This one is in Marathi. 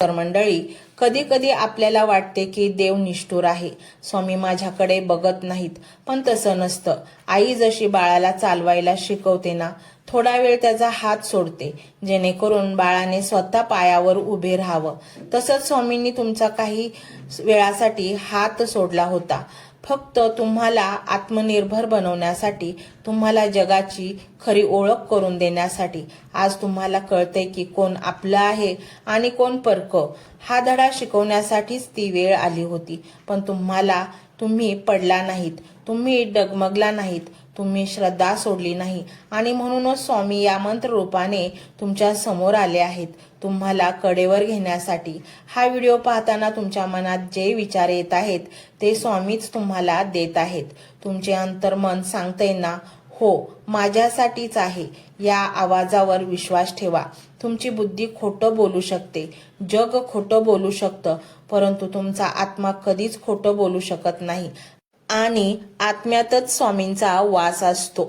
तर मंडळी, कधी कधी आपल्याला वाटते की देव निष्ठुर आहे, स्वामी माझ्याकडे बघत नाहीत. पण तसं नसतं. आई जशी बाळाला चालवायला शिकवते ना, थोडा वेळ त्याचा हात सोडते, जेणेकरून बाळाने स्वतः पायावर उभे राहावं. तसंच स्वामींनी तुमचा काही वेळासाठी हात सोडला होता, फक्त तुम्हाला आत्मनिर्भर बनवण्यासाठी, तुम्हाला जगाची खरी ओळख करून देण्यासाठी. आज तुम्हाला कळतंय की कोण आपलं आहे आणि कोण परकं. हा धडा शिकवण्यासाठीच ती वेळ आली होती. पण तुम्ही पडला नाहीत, तुम्ही डगमगला नाहीत, तुम्ही श्रद्धा सोडली नाही. आणि म्हणूनच स्वामी या मंत्र रूपाने तुमच्या समोर आले आहेत, तुम्हाला कडेवर घेण्यासाठी. हा व्हिडिओ पाहताना तुमच्या मनात जे विचार येत आहेत ते स्वामीच तुम्हाला देत आहेत. तुमचे अंतर्मन सांगतंय ना, हो माझ्यासाठीच आहे. या आवाजावर विश्वास ठेवा. तुमची बुद्धी खोटं बोलू शकते, जग खोटं बोलू शकतं, परंतु तुमचा आत्मा कधीच खोटं बोलू शकत नाही. आणि आत्म्यातच स्वामींचा वास असतो.